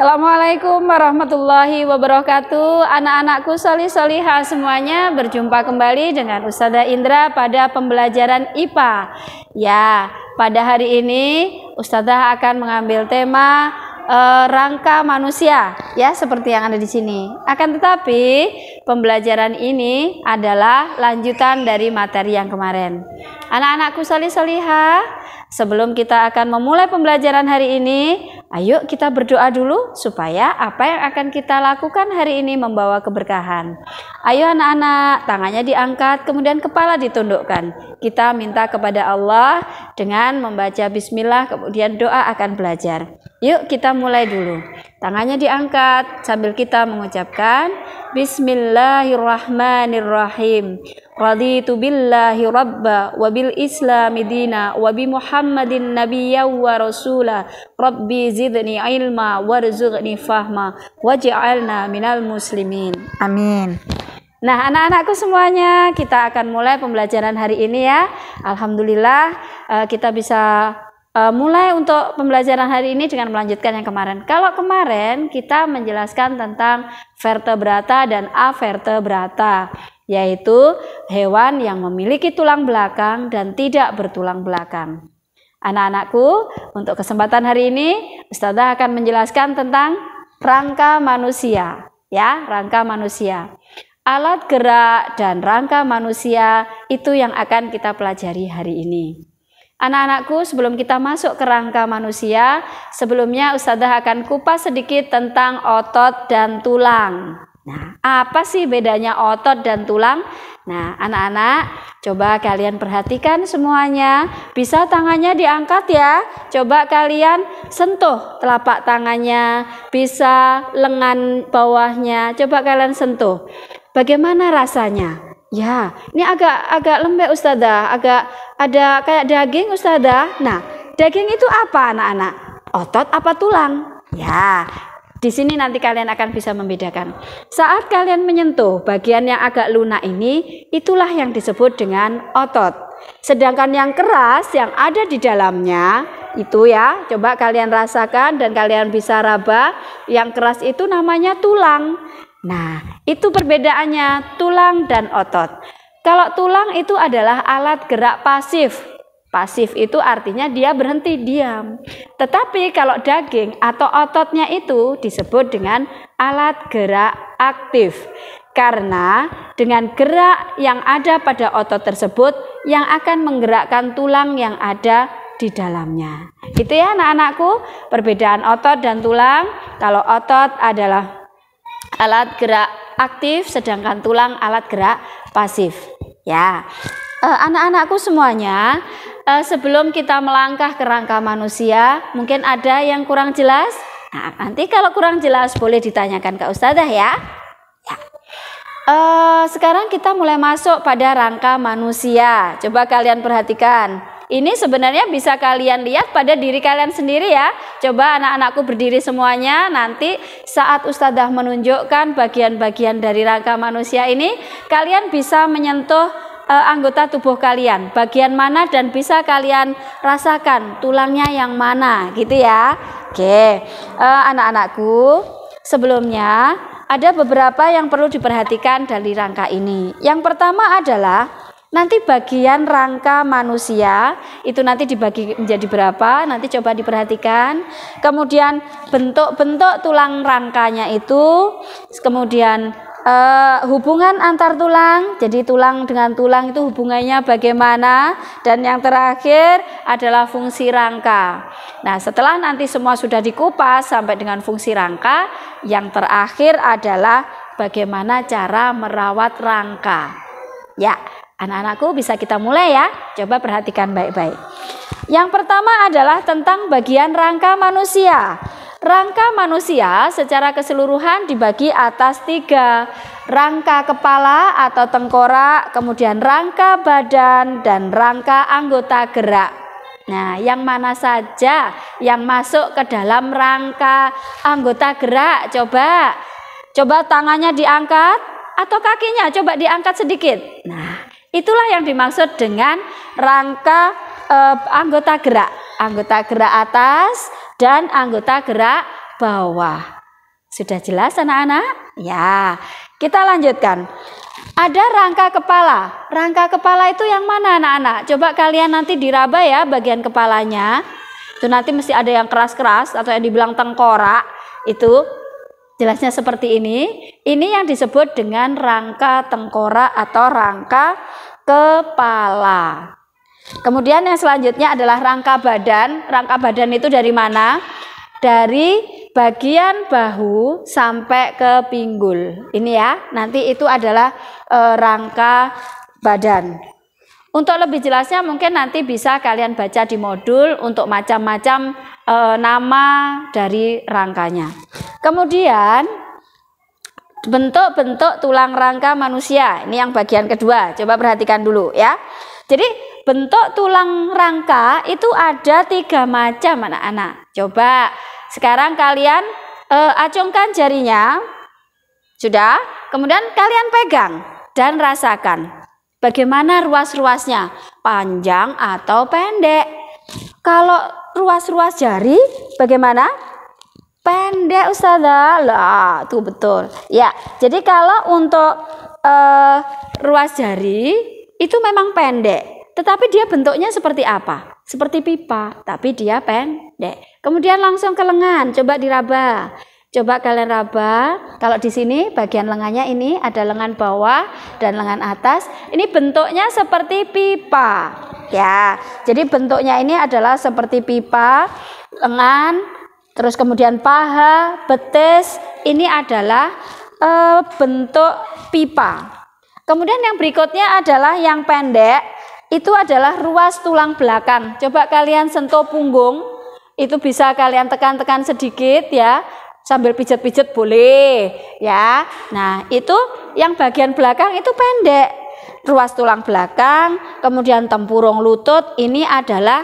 Assalamualaikum warahmatullahi wabarakatuh. Anak-anakku solih-solihah semuanya, berjumpa kembali dengan Ustazah Indra pada pembelajaran IPA. Ya, pada hari ini Ustazah akan mengambil tema rangka manusia, ya, seperti yang ada di sini. Akan tetapi pembelajaran ini adalah lanjutan dari materi yang kemarin. Anak-anakku solih-solihah, sebelum kita akan memulai pembelajaran hari ini, ayo kita berdoa dulu supaya apa yang akan kita lakukan hari ini membawa keberkahan. Ayo anak-anak, tangannya diangkat, kemudian kepala ditundukkan. Kita minta kepada Allah dengan membaca bismillah, kemudian doa akan belajar. Yuk kita mulai dulu. Tangannya diangkat sambil kita mengucapkan Bismillahirrahmanirrahim. Raditu billahi rabba wa bil islami dina wa bi muhammadin nabiyya wa rasula. Rabbi zidni ilma warzuqni fahma waj'alna minal muslimin. Amin. Nah, anak-anakku semuanya, kita akan mulai pembelajaran hari ini ya. Alhamdulillah kita bisa mulai untuk pembelajaran hari ini dengan melanjutkan yang kemarin. Kalau kemarin kita menjelaskan tentang vertebrata dan avertebrata, yaitu hewan yang memiliki tulang belakang dan tidak bertulang belakang. Anak-anakku, untuk kesempatan hari ini Ustazah akan menjelaskan tentang rangka manusia, ya, rangka manusia. Alat gerak dan rangka manusia itu yang akan kita pelajari hari ini. Anak-anakku, sebelum kita masuk ke rangka manusia, sebelumnya Ustazah akan kupas sedikit tentang otot dan tulang. Nah, apa sih bedanya otot dan tulang? Nah, anak-anak, coba kalian perhatikan semuanya. Bisa tangannya diangkat ya. Coba kalian sentuh telapak tangannya, bisa lengan bawahnya. Coba kalian sentuh. Bagaimana rasanya? Ya, ini agak lembek Ustazah, agak ada kayak daging Ustazah. Nah, daging itu apa anak-anak? Otot apa tulang? Ya, di sini nanti kalian akan bisa membedakan. Saat kalian menyentuh bagian yang agak lunak ini, itulah yang disebut dengan otot. Sedangkan yang keras yang ada di dalamnya, itu ya, coba kalian rasakan dan kalian bisa raba, yang keras itu namanya tulang. Nah, itu perbedaannya tulang dan otot. Kalau tulang itu adalah alat gerak pasif. Pasif itu artinya dia berhenti, diam. Tetapi kalau daging atau ototnya itu disebut dengan alat gerak aktif. Karena dengan gerak yang ada pada otot tersebut yang akan menggerakkan tulang yang ada di dalamnya. Itu ya anak-anakku, perbedaan otot dan tulang. Kalau otot adalah alat gerak aktif, sedangkan tulang alat gerak pasif. Ya, anak-anakku semuanya, sebelum kita melangkah ke rangka manusia, mungkin ada yang kurang jelas. Nah, nanti kalau kurang jelas boleh ditanyakan ke Ustazah ya. Ya. Sekarang kita mulai masuk pada rangka manusia. Coba kalian perhatikan. Ini sebenarnya bisa kalian lihat pada diri kalian sendiri ya. Coba anak-anakku berdiri semuanya. Nanti saat Ustazah menunjukkan bagian-bagian dari rangka manusia ini, kalian bisa menyentuh anggota tubuh kalian. Bagian mana dan bisa kalian rasakan tulangnya yang mana gitu ya. Oke, anak-anakku, sebelumnya ada beberapa yang perlu diperhatikan dari rangka ini. Yang pertama adalah nanti bagian rangka manusia itu nanti dibagi menjadi berapa, nanti coba diperhatikan. Kemudian bentuk-bentuk tulang rangkanya itu, kemudian hubungan antar tulang, jadi tulang dengan tulang itu hubungannya bagaimana, dan yang terakhir adalah fungsi rangka. Nah, setelah nanti semua sudah dikupas sampai dengan fungsi rangka, yang terakhir adalah bagaimana cara merawat rangka. Ya, anak-anakku bisa kita mulai ya. Coba perhatikan baik-baik. Yang pertama adalah tentang bagian rangka manusia. Rangka manusia secara keseluruhan dibagi atas 3. Rangka kepala atau tengkorak, kemudian rangka badan, dan rangka anggota gerak. Nah, yang mana saja yang masuk ke dalam rangka anggota gerak? Coba tangannya diangkat atau kakinya coba diangkat sedikit. Nah, itulah yang dimaksud dengan rangka anggota gerak. Anggota gerak atas dan anggota gerak bawah. Sudah jelas anak-anak? Ya, kita lanjutkan. Ada rangka kepala. Rangka kepala itu yang mana anak-anak? Coba kalian nanti diraba ya bagian kepalanya. Itu nanti mesti ada yang keras-keras atau yang dibilang tengkorak. Itu jelasnya seperti ini. Ini yang disebut dengan rangka tengkorak atau rangka kepala. Kemudian yang selanjutnya adalah rangka badan. Rangka badan itu dari mana? Dari bagian bahu sampai ke pinggul. Ini ya, nanti itu adalah rangka badan. Untuk lebih jelasnya mungkin nanti bisa kalian baca di modul untuk macam-macam nama dari rangkanya. Kemudian bentuk-bentuk tulang rangka manusia. Ini yang bagian kedua. Coba perhatikan dulu ya. Jadi bentuk tulang rangka itu ada 3 macam anak-anak. Coba sekarang kalian acungkan jarinya. Sudah? Kemudian kalian pegang dan rasakan. Bagaimana ruas-ruasnya? Panjang atau pendek? Kalau ruas-ruas jari bagaimana? Pendek Ustazah. Lah, itu betul. Ya, jadi kalau untuk ruas jari itu memang pendek. Tetapi dia bentuknya seperti apa? Seperti pipa, tapi dia pendek. Kemudian langsung ke lengan, coba diraba. Coba kalian raba. Kalau di sini bagian lengannya ini ada lengan bawah dan lengan atas. Ini bentuknya seperti pipa. Ya, jadi bentuknya ini adalah seperti pipa, lengan, terus kemudian paha, betis. Ini adalah bentuk pipa. Kemudian yang berikutnya adalah yang pendek. Itu adalah ruas tulang belakang. Coba kalian sentuh punggung. Itu bisa kalian tekan-tekan sedikit ya. Sambil pijet-pijet boleh ya. Nah, itu yang bagian belakang itu pendek. Ruas tulang belakang, kemudian tempurung lutut ini adalah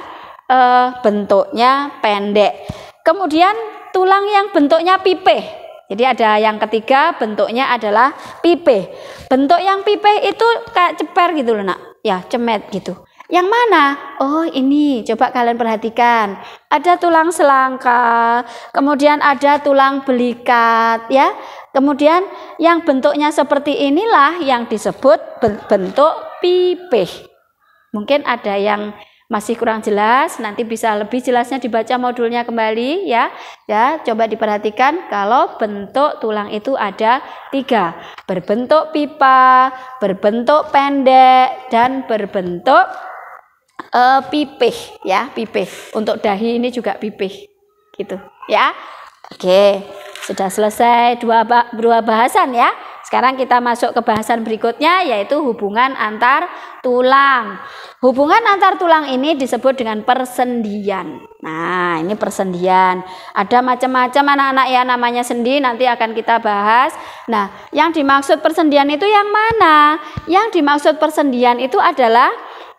bentuknya pendek. Kemudian tulang yang bentuknya pipih. Jadi ada yang ketiga bentuknya adalah pipih. Bentuk yang pipih itu kayak ceper gitu loh nak. Ya, cemet gitu. Yang mana? Oh, ini. Coba kalian perhatikan. Ada tulang selangka, kemudian ada tulang belikat ya. Kemudian yang bentuknya seperti inilah yang disebut bentuk pipih. Mungkin ada yang masih kurang jelas, nanti bisa lebih jelasnya dibaca modulnya kembali ya. Ya, coba diperhatikan kalau bentuk tulang itu ada 3. Berbentuk pipa, berbentuk pendek, dan berbentuk pipih ya, pipih. Untuk dahi ini juga pipih gitu ya. Oke, sudah selesai dua bahasan ya. Sekarang kita masuk ke bahasan berikutnya, yaitu hubungan antar tulang. Hubungan antar tulang ini disebut dengan persendian. Nah, ini persendian. Ada macam-macam anak-anak ya namanya sendi, nanti akan kita bahas. Nah, yang dimaksud persendian itu yang mana? Yang dimaksud persendian itu adalah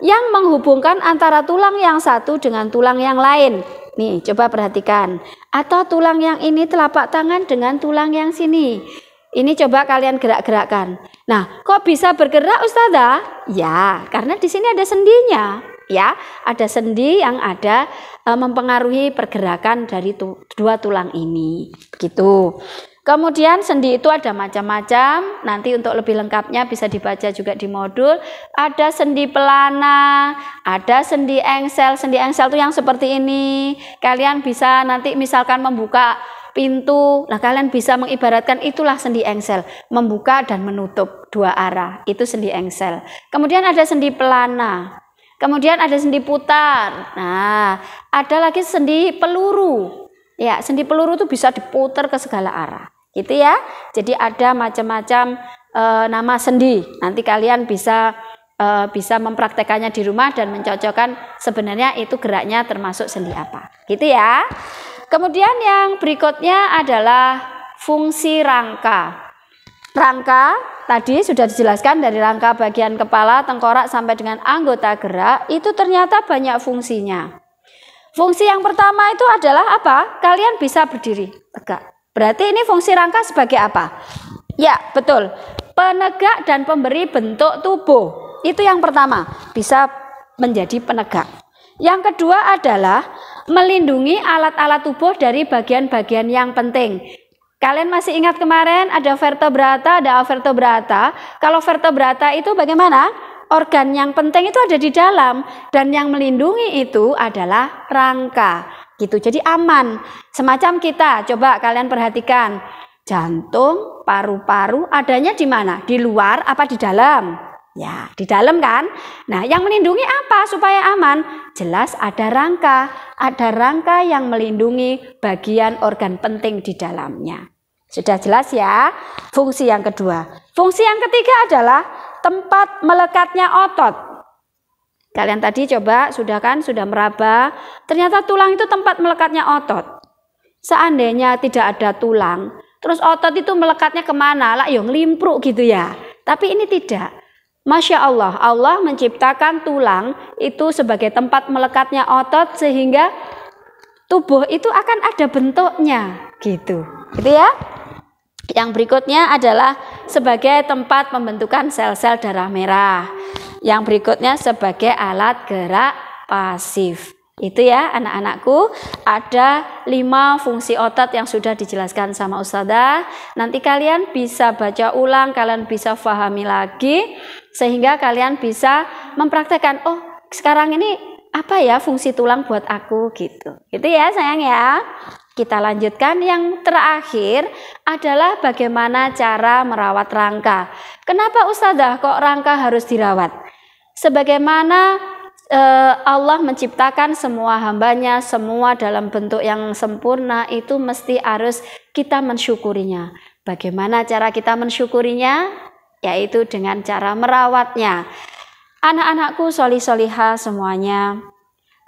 yang menghubungkan antara tulang yang satu dengan tulang yang lain. Nih, coba perhatikan. Atau tulang yang ini telapak tangan dengan tulang yang sini. Ini coba kalian gerak-gerakkan. Nah, kok bisa bergerak Ustazah? Ya, karena di sini ada sendinya. Ya, ada sendi yang ada mempengaruhi pergerakan dari dua tulang ini. Begitu. Kemudian sendi itu ada macam-macam. Nanti untuk lebih lengkapnya bisa dibaca juga di modul. Ada sendi pelana, ada sendi engsel. Sendi engsel itu yang seperti ini. Kalian bisa nanti misalkan membuka pintu. Nah, kalian bisa mengibaratkan itulah sendi engsel. Membuka dan menutup 2 arah. Itu sendi engsel. Kemudian ada sendi pelana. Kemudian ada sendi putar. Nah, ada lagi sendi peluru. Ya, sendi peluru itu bisa diputar ke segala arah. Gitu ya. Jadi ada macam-macam nama sendi. Nanti kalian bisa mempraktekannya di rumah dan mencocokkan sebenarnya itu geraknya termasuk sendi apa. Gitu ya. Kemudian yang berikutnya adalah fungsi rangka. Rangka tadi sudah dijelaskan dari rangka bagian kepala, tengkorak sampai dengan anggota gerak itu ternyata banyak fungsinya. Fungsi yang pertama itu adalah apa? Kalian bisa berdiri tegak. Berarti ini fungsi rangka sebagai apa? Ya, betul. Penegak dan pemberi bentuk tubuh. Itu yang pertama, bisa menjadi penegak. Yang kedua adalah melindungi alat-alat tubuh dari bagian-bagian yang penting. Kalian masih ingat kemarin ada vertebrata, ada avertebrata. Kalau vertebrata itu bagaimana? Organ yang penting itu ada di dalam, dan yang melindungi itu adalah rangka. Gitu. Jadi aman. Semacam kita, coba kalian perhatikan. Jantung, paru-paru adanya di mana? Di luar apa di dalam? Ya, di dalam kan? Nah, yang melindungi apa supaya aman? Jelas ada rangka. Ada rangka yang melindungi bagian organ penting di dalamnya. Sudah jelas ya? Fungsi yang kedua. Fungsi yang ketiga adalah tempat melekatnya otot. Kalian tadi coba, sudah kan? Sudah meraba. Ternyata tulang itu tempat melekatnya otot. Seandainya tidak ada tulang, terus otot itu melekatnya kemana? Lah, yo ngelimpruk gitu ya. Tapi ini tidak. Masya Allah, Allah menciptakan tulang itu sebagai tempat melekatnya otot sehingga tubuh itu akan ada bentuknya, gitu ya. Yang berikutnya adalah sebagai tempat pembentukan sel-sel darah merah. Yang berikutnya sebagai alat gerak pasif. Itu ya anak-anakku, ada 5 fungsi otot yang sudah dijelaskan sama Ustazah. Nanti kalian bisa baca ulang, kalian bisa pahami lagi, sehingga kalian bisa mempraktekkan, oh sekarang ini apa ya fungsi tulang buat aku gitu. Gitu ya sayang ya. Kita lanjutkan, yang terakhir adalah bagaimana cara merawat rangka. Kenapa Ustazah kok rangka harus dirawat? Sebagaimana Allah menciptakan semua hambanya, semua dalam bentuk yang sempurna, itu mesti harus kita mensyukurinya. Bagaimana cara kita mensyukurinya? Yaitu dengan cara merawatnya. Anak-anakku solih-solihah semuanya,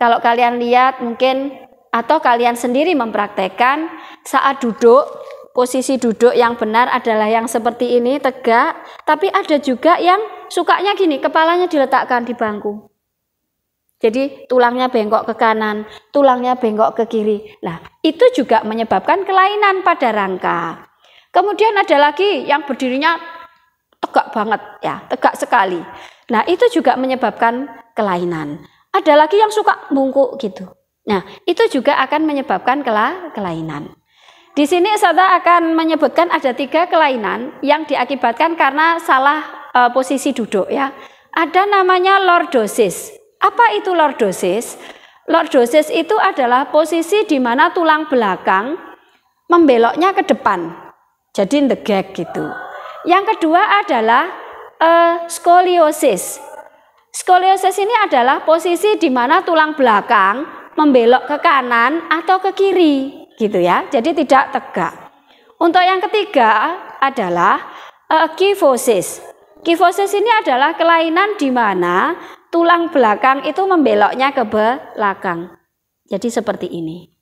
kalau kalian lihat mungkin, atau kalian sendiri mempraktekkan saat duduk, posisi duduk yang benar adalah yang seperti ini, tegak. Tapi ada juga yang sukanya gini, kepalanya diletakkan di bangku. Jadi tulangnya bengkok ke kanan, tulangnya bengkok ke kiri. Nah, itu juga menyebabkan kelainan pada rangka. Kemudian ada lagi yang berdirinya tegak banget ya, tegak sekali. Nah, itu juga menyebabkan kelainan. Ada lagi yang suka bungkuk gitu. Nah, itu juga akan menyebabkan kelainan. Di sini saya akan menyebutkan ada 3 kelainan yang diakibatkan karena salah posisi duduk ya. Ada namanya lordosis. Apa itu lordosis? Lordosis itu adalah posisi di mana tulang belakang membeloknya ke depan. Jadi ndegek gitu. Yang kedua adalah skoliosis. Skoliosis ini adalah posisi di mana tulang belakang membelok ke kanan atau ke kiri gitu ya. Jadi tidak tegak. Untuk yang ketiga adalah kifosis. Kifosis ini adalah kelainan di mana tulang belakang itu membeloknya ke belakang. Jadi seperti ini.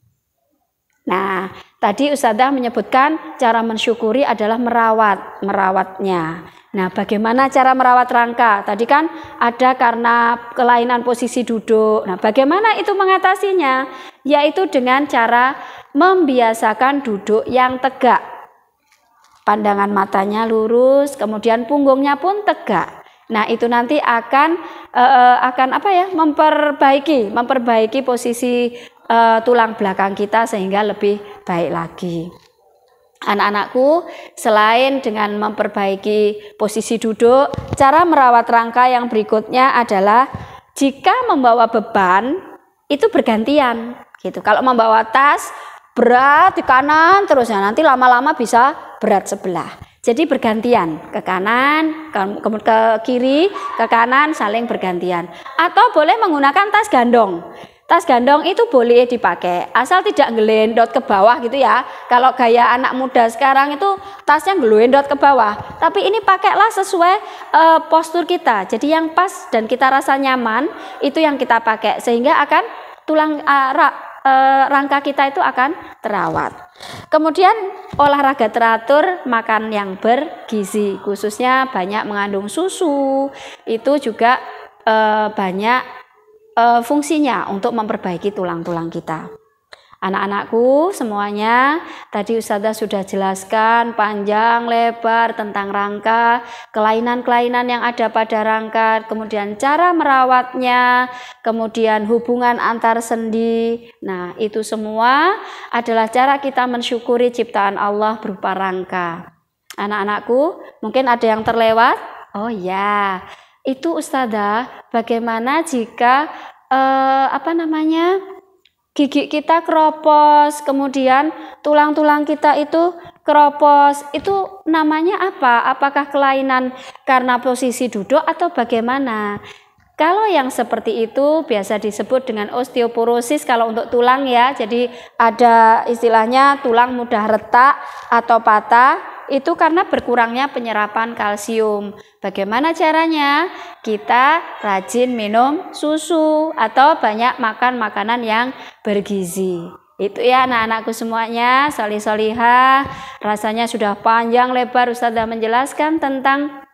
Nah, tadi Ustazah menyebutkan cara mensyukuri adalah merawatnya. Nah, bagaimana cara merawat rangka? Tadi kan ada karena kelainan posisi duduk. Nah, bagaimana itu mengatasinya? Yaitu dengan cara membiasakan duduk yang tegak. Pandangan matanya lurus, kemudian punggungnya pun tegak. Nah, itu nanti akan apa ya? Memperbaiki posisi tulang belakang kita sehingga lebih baik lagi. Anak-anakku, selain dengan memperbaiki posisi duduk, cara merawat rangka yang berikutnya adalah jika membawa beban itu bergantian gitu. Kalau membawa tas berat di kanan terus ya, nanti lama-lama bisa berat sebelah. Jadi bergantian, ke kanan, kemudian ke kiri, ke kanan, saling bergantian. Atau boleh menggunakan tas gandong. Tas gandong itu boleh dipakai, asal tidak ngelendot ke bawah gitu ya. Kalau gaya anak muda sekarang itu tasnya ngelendot ke bawah. Tapi ini pakailah sesuai postur kita. Jadi yang pas dan kita rasa nyaman, itu yang kita pakai. Sehingga akan tulang rangka kita itu akan terawat. Kemudian olahraga teratur, makan yang bergizi, khususnya banyak mengandung susu, itu juga banyak fungsinya untuk memperbaiki tulang-tulang kita. Anak-anakku semuanya, tadi Ustazah sudah jelaskan panjang lebar tentang rangka, kelainan-kelainan yang ada pada rangka, kemudian cara merawatnya, kemudian hubungan antar sendi. Nah, itu semua adalah cara kita mensyukuri ciptaan Allah berupa rangka. Anak-anakku, mungkin ada yang terlewat? Oh ya, itu Ustazah, bagaimana jika gigi kita keropos, kemudian tulang-tulang kita itu keropos, itu namanya apa? Apakah kelainan karena posisi duduk atau bagaimana? Kalau yang seperti itu biasa disebut dengan osteoporosis kalau untuk tulang ya. Jadi ada istilahnya tulang mudah retak atau patah. Itu karena berkurangnya penyerapan kalsium. Bagaimana caranya? Kita rajin minum susu atau banyak makan makanan yang bergizi. Itu ya anak-anakku semuanya, solih-solihah. Rasanya sudah panjang lebar Ustazah menjelaskan tentang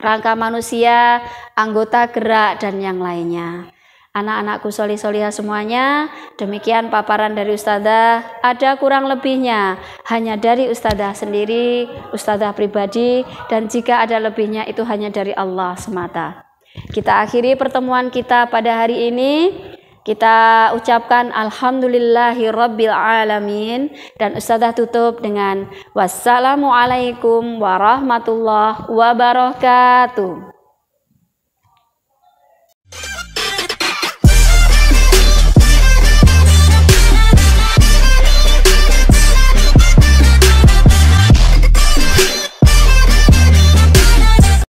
rangka manusia, anggota gerak, dan yang lainnya. Anak-anakku solih-solihah semuanya, demikian paparan dari Ustazah. Ada kurang lebihnya hanya dari Ustazah sendiri, Ustazah pribadi, dan jika ada lebihnya itu hanya dari Allah semata. Kita akhiri pertemuan kita pada hari ini. Kita ucapkan alhamdulillahirabbil alamin, dan Ustazah tutup dengan wassalamualaikum warahmatullahi wabarakatuh.